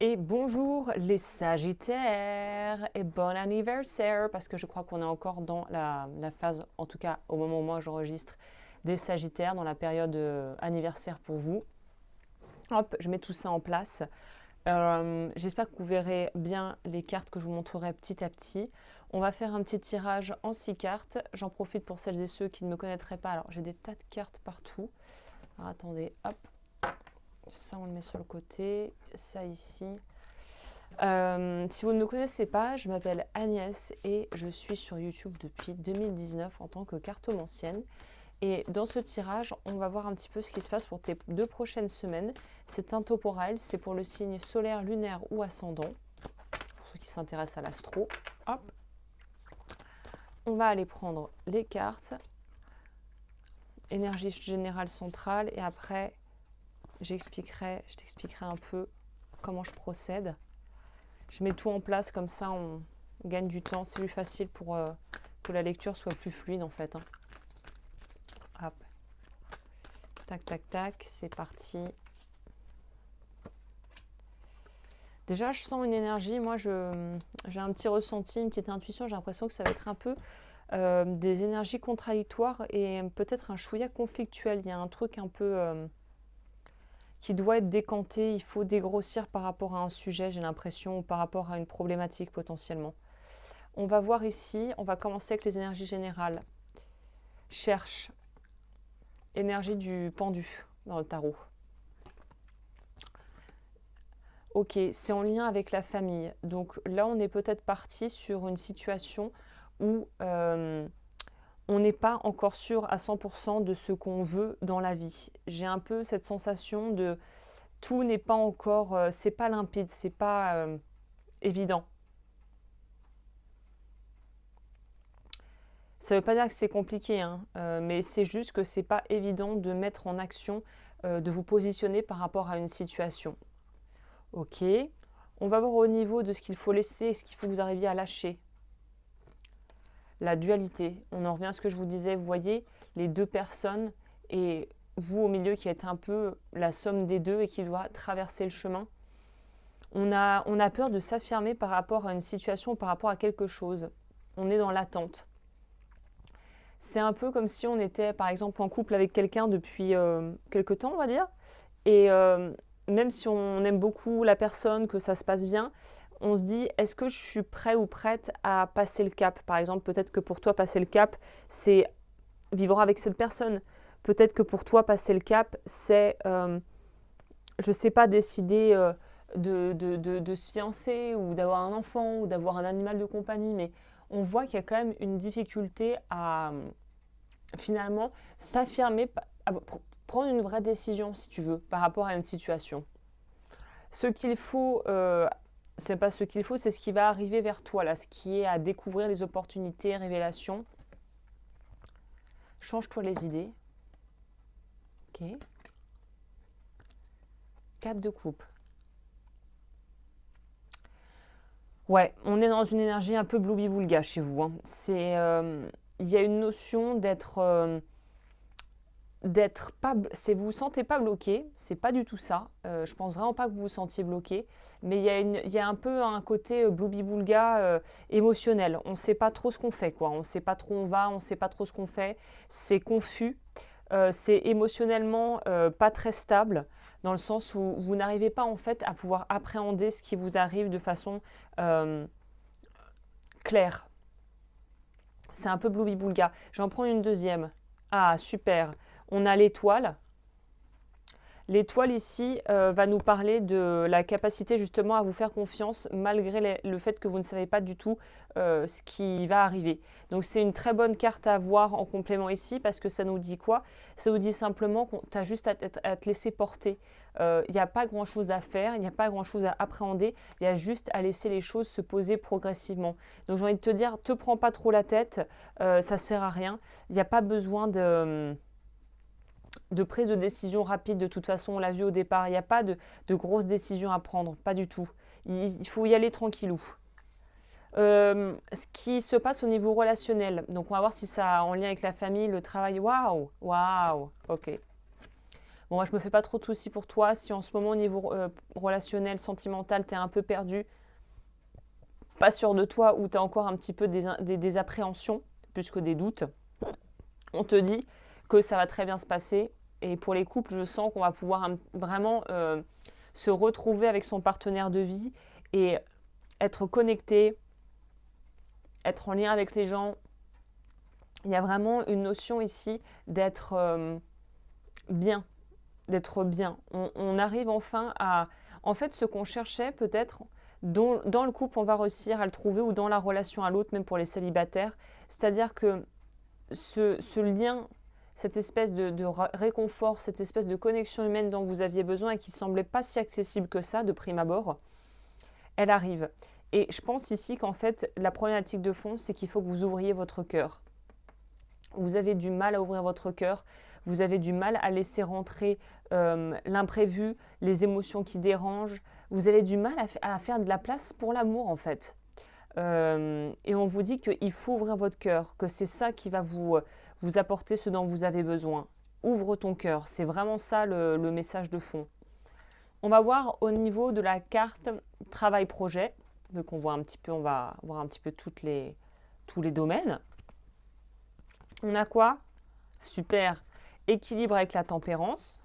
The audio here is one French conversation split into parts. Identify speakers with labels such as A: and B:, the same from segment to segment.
A: Et bonjour les Sagittaires et bon anniversaire parce que je crois qu'on est encore dans la phase, en tout cas au moment où moi j'enregistre, des Sagittaires, dans la période anniversaire pour vous. Hop, je mets tout ça en place. J'espère que vous verrez bien les cartes que je vous montrerai petit à petit. On va faire un petit tirage en 6 cartes. J'en profite pour celles et ceux qui ne me connaîtraient pas. Alors j'ai des tas de cartes partout. Alors attendez, hop. Ça, on le met sur le côté. Ça ici. Si vous ne me connaissez pas, je m'appelle Agnès et je suis sur YouTube depuis 2019 en tant que cartomancienne. Et dans ce tirage, on va voir un petit peu ce qui se passe pour tes 2 prochaines semaines. C'est intemporel, c'est pour le signe solaire, lunaire ou ascendant. Pour ceux qui s'intéressent à l'astro. Hop. On va aller prendre les cartes. Énergie générale centrale et après je t'expliquerai un peu comment je procède. Je mets tout en place, comme ça on gagne du temps. C'est plus facile pour que la lecture soit plus fluide en fait. Hop. Tac, tac, tac, c'est parti. Déjà, je sens une énergie. Moi, j'ai un petit ressenti, une petite intuition. J'ai l'impression que ça va être un peu des énergies contradictoires et peut-être un chouïa conflictuel. Il y a un truc un peu qui doit être décanté. Il faut dégrossir par rapport à un sujet, j'ai l'impression, ou par rapport à une problématique potentiellement. On va voir ici, on va commencer avec les énergies générales. Cherche. Énergie du pendu dans le tarot. Ok, c'est en lien avec la famille. Donc là, on est peut-être parti sur une situation où on n'est pas encore sûr à 100% de ce qu'on veut dans la vie. J'ai un peu cette sensation de tout n'est pas encore, c'est pas limpide, c'est pas évident. Ça ne veut pas dire que c'est compliqué, hein, mais c'est juste que c'est pas évident de mettre en action, de vous positionner par rapport à une situation. Ok, on va voir au niveau de ce qu'il faut laisser et ce qu'il faut que vous arriviez à lâcher. La dualité, on en revient à ce que je vous disais, vous voyez, les deux personnes et vous au milieu qui êtes un peu la somme des deux et qui doit traverser le chemin. On a peur de s'affirmer par rapport à une situation, par rapport à quelque chose. On est dans l'attente. C'est un peu comme si on était par exemple en couple avec quelqu'un depuis quelque temps, on va dire. Et même si on aime beaucoup la personne, que ça se passe bien, on se dit, est-ce que je suis prêt ou prête à passer le cap? Par exemple, peut-être que pour toi, passer le cap, c'est vivre avec cette personne. Peut-être que pour toi, passer le cap, c'est, je ne sais pas, décider de se fiancer ou d'avoir un enfant ou d'avoir un animal de compagnie. Mais on voit qu'il y a quand même une difficulté à finalement s'affirmer, à prendre une vraie décision, si tu veux, par rapport à une situation. Ce qu'il faut, c'est pas ce qu'il faut, c'est ce qui va arriver vers toi, là, ce qui est à découvrir, les opportunités, révélations. Change-toi les idées. Ok. 4 de coupe. Ouais, on est dans une énergie un peu bloubi-boulga chez vous. Hein. Il y a une notion d'être pas, vous vous sentez pas bloqué, c'est pas du tout ça. Je pense vraiment pas que vous vous sentiez bloqué, mais il y a un peu un côté bloubi-boulga émotionnel. On sait pas trop ce qu'on fait, quoi. On sait pas trop où on va, on sait pas trop ce qu'on fait. C'est confus, c'est émotionnellement pas très stable, dans le sens où vous n'arrivez pas en fait à pouvoir appréhender ce qui vous arrive de façon claire. C'est un peu bloubi-boulga. J'en prends une deuxième. Ah, super. On a l'étoile. L'étoile ici va nous parler de la capacité justement à vous faire confiance malgré le fait que vous ne savez pas du tout ce qui va arriver. Donc c'est une très bonne carte à avoir en complément ici parce que ça nous dit quoi? Ça nous dit simplement que tu as juste à te laisser porter. Il n'y a pas grand chose à faire, il n'y a pas grand chose à appréhender, il y a juste à laisser les choses se poser progressivement. Donc j'ai envie de te dire, te prends pas trop la tête, ça sert à rien. Il n'y a pas besoin de prise de décision rapide. De toute façon, on l'a vu au départ, il n'y a pas de grosses décisions à prendre, pas du tout. Il faut y aller tranquillou. Ce qui se passe au niveau relationnel, donc on va voir si ça a en lien avec la famille, le travail. Waouh, waouh, ok. Bon, moi, je me fais pas trop de soucis pour toi. Si en ce moment, au niveau relationnel, sentimental, tu es un peu perdu, pas sûr de toi ou tu as encore un petit peu des appréhensions, plus que des doutes, on te dit que ça va très bien se passer. Et pour les couples, je sens qu'on va pouvoir vraiment se retrouver avec son partenaire de vie et être connecté, être en lien avec les gens. Il y a vraiment une notion ici d'être bien, d'être bien. On arrive enfin à... En fait, ce qu'on cherchait peut-être, dans le couple, on va réussir à le trouver, ou dans la relation à l'autre, même pour les célibataires. C'est-à-dire que ce lien, cette espèce de réconfort, cette espèce de connexion humaine dont vous aviez besoin et qui ne semblait pas si accessible que ça de prime abord, elle arrive. Et je pense ici qu'en fait, la problématique de fond, c'est qu'il faut que vous ouvriez votre cœur. Vous avez du mal à ouvrir votre cœur, vous avez du mal à laisser rentrer l'imprévu, les émotions qui dérangent, vous avez du mal à faire de la place pour l'amour en fait. Et on vous dit qu'il faut ouvrir votre cœur, que c'est ça qui va vous apporter ce dont vous avez besoin. Ouvre ton cœur, c'est vraiment ça le message de fond. On va voir au niveau de la carte travail-projet, donc on va voir un petit peu tous les domaines. On a quoi? Super. Équilibre avec la tempérance.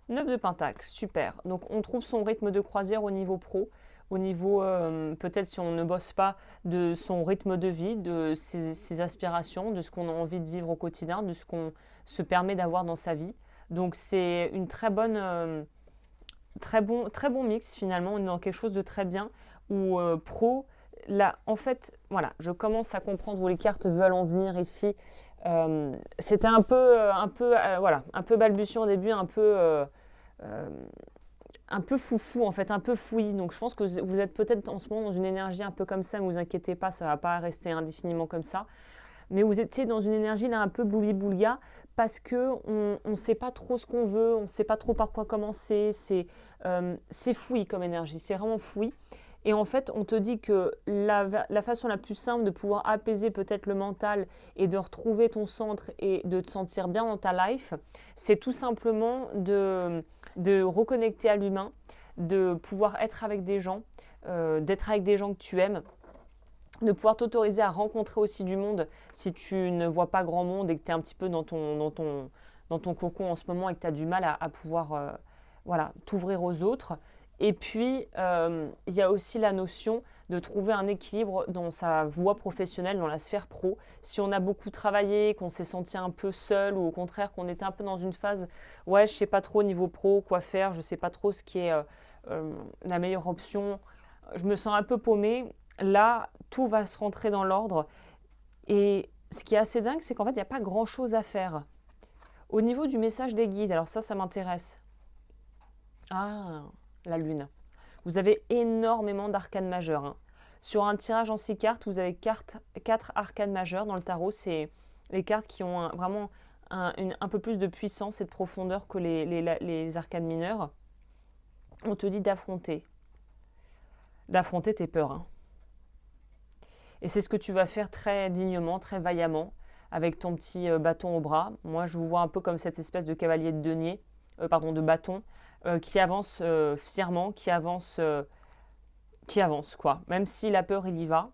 A: 9 de Pentacle, super. Donc on trouve son rythme de croisière au niveau pro, au niveau, peut-être si on ne bosse pas, de son rythme de vie, de ses aspirations, de ce qu'on a envie de vivre au quotidien, de ce qu'on se permet d'avoir dans sa vie. Donc c'est une très bon mix finalement. On est dans quelque chose de très bien où pro... Là, en fait, voilà, je commence à comprendre où les cartes veulent en venir ici. C'était un peu balbutiant au début, un peu foufou en fait, un peu fouillis. Donc je pense que vous êtes peut-être en ce moment dans une énergie un peu comme ça, ne vous inquiétez pas, ça ne va pas rester indéfiniment comme ça. Mais vous étiez dans une énergie là un peu bouli-boulga parce qu'on ne sait pas trop ce qu'on veut, on ne sait pas trop par quoi commencer. C'est fouillis comme énergie, c'est vraiment fouillis. Et en fait, on te dit que la façon la plus simple de pouvoir apaiser peut-être le mental et de retrouver ton centre et de te sentir bien dans ta life, c'est tout simplement de reconnecter à l'humain, de pouvoir être avec des gens, d'être avec des gens que tu aimes, de pouvoir t'autoriser à rencontrer aussi du monde si tu ne vois pas grand monde et que tu es un petit peu dans ton cocon en ce moment et que tu as du mal à pouvoir t'ouvrir aux autres. Et puis, il y a aussi la notion de trouver un équilibre dans sa voie professionnelle, dans la sphère pro. Si on a beaucoup travaillé, qu'on s'est senti un peu seul ou au contraire qu'on était un peu dans une phase « ouais, je ne sais pas trop au niveau pro, quoi faire, je ne sais pas trop ce qui est la meilleure option, je me sens un peu paumé », là, tout va se rentrer dans l'ordre. Et ce qui est assez dingue, c'est qu'en fait, il n'y a pas grand-chose à faire. Au niveau du message des guides, alors ça m'intéresse. Ah, la lune. Vous avez énormément d'arcanes majeures. Hein. Sur un tirage en 6 cartes, vous avez 4 arcanes majeures. Dans le tarot, c'est les cartes qui ont vraiment un peu plus de puissance et de profondeur que les arcanes mineures. On te dit d'affronter tes peurs. Hein. Et c'est ce que tu vas faire très dignement, très vaillamment, avec ton petit bâton au bras. Moi, je vous vois un peu comme cette espèce de cavalier de denier, de bâton, qui avance fièrement, qui avance quoi. Même si la peur, il y va.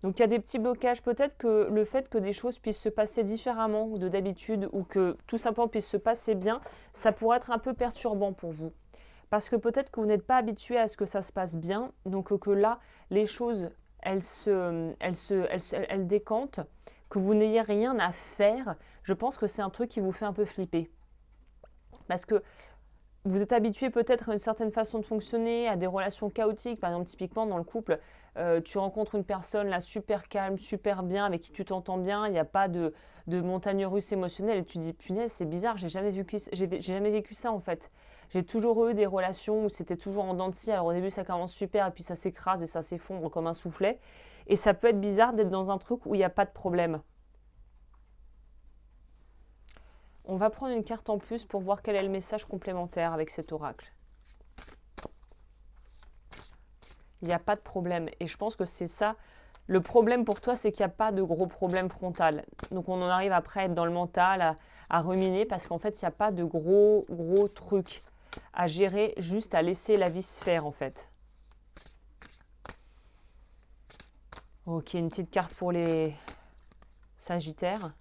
A: Donc il y a des petits blocages. Peut-être que le fait que des choses puissent se passer différemment de d'habitude ou que tout simplement puisse se passer bien, ça pourrait être un peu perturbant pour vous. Parce que peut-être que vous n'êtes pas habitué à ce que ça se passe bien, donc que là, les choses, elles décantent, que vous n'ayez rien à faire. Je pense que c'est un truc qui vous fait un peu flipper. Parce que vous êtes habitué peut-être à une certaine façon de fonctionner, à des relations chaotiques. Par exemple, typiquement dans le couple, tu rencontres une personne là super calme, super bien, avec qui tu t'entends bien, il n'y a pas de montagne russe émotionnelle et tu dis punaise, c'est bizarre, j'ai jamais vécu ça en fait. J'ai toujours eu des relations où c'était toujours en dents de scie. Alors au début ça commence super et puis ça s'écrase et ça s'effondre comme un soufflet. Et ça peut être bizarre d'être dans un truc où il n'y a pas de problème. On va prendre une carte en plus pour voir quel est le message complémentaire avec cet oracle. Il n'y a pas de problème. Et je pense que c'est ça Le problème pour toi, c'est qu'il n'y a pas de gros problème frontal. Donc on en arrive après à être dans le mental, à ruminer, parce qu'en fait, il n'y a pas de gros trucs à gérer, juste à laisser la vie se faire en fait. Ok, une petite carte pour les Sagittaires.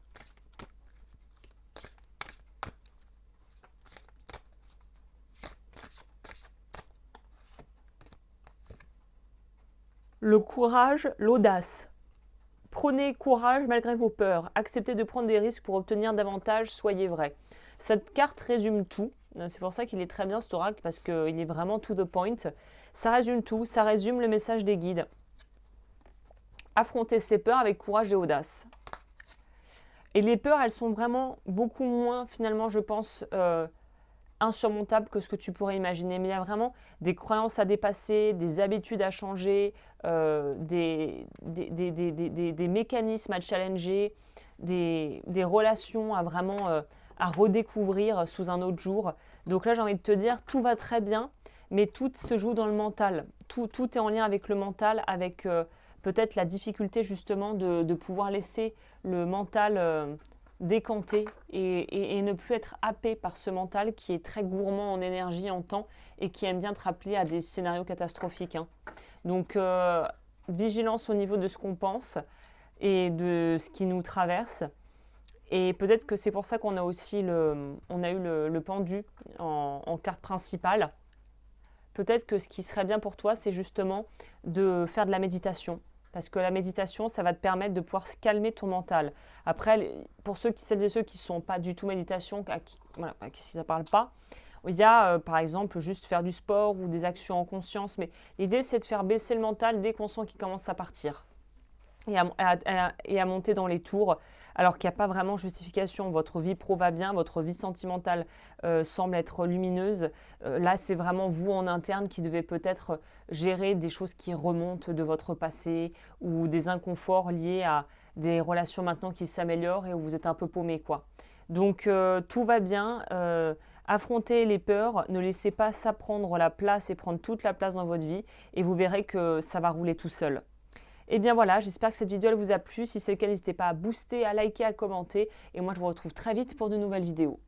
A: Le courage, l'audace. Prenez courage malgré vos peurs. Acceptez de prendre des risques pour obtenir davantage. Soyez vrai. Cette carte résume tout. C'est pour ça qu'il est très bien cet oracle parce qu'il est vraiment to the point. Ça résume tout. Ça résume le message des guides. Affrontez ses peurs avec courage et audace. Et les peurs, elles sont vraiment beaucoup moins, finalement, je pense, insurmontables que ce que tu pourrais imaginer. Mais il y a vraiment des croyances à dépasser, des habitudes à changer, des mécanismes à challenger, des relations à vraiment à redécouvrir sous un autre jour. Donc là, j'ai envie de te dire, tout va très bien, mais tout se joue dans le mental. Tout est en lien avec le mental, avec peut-être la difficulté justement de pouvoir laisser le mental décanter et ne plus être happé par ce mental qui est très gourmand en énergie, en temps et qui aime bien te rappeler à des scénarios catastrophiques. Hein. Donc, vigilance au niveau de ce qu'on pense et de ce qui nous traverse. Et peut-être que c'est pour ça qu'on a aussi eu le pendu en carte principale. Peut-être que ce qui serait bien pour toi, c'est justement de faire de la méditation. Parce que la méditation, ça va te permettre de pouvoir calmer ton mental. Après, pour celles et ceux qui ne sont pas du tout méditation, à qui ça ne parle pas, il y a par exemple juste faire du sport ou des actions en conscience. Mais l'idée, c'est de faire baisser le mental dès qu'on sent qu'il commence à partir. Et à monter dans les tours, alors qu'il n'y a pas vraiment justification. Votre vie pro va bien, votre vie sentimentale semble être lumineuse. Là, c'est vraiment vous en interne qui devez peut-être gérer des choses qui remontent de votre passé ou des inconforts liés à des relations maintenant qui s'améliorent et où vous êtes un peu paumé, quoi. Donc, tout va bien. Affrontez les peurs, ne laissez pas ça prendre la place et prendre toute la place dans votre vie et vous verrez que ça va rouler tout seul. Et bien voilà, j'espère que cette vidéo elle vous a plu. Si c'est le cas, n'hésitez pas à booster, à liker, à commenter. Et moi, je vous retrouve très vite pour de nouvelles vidéos.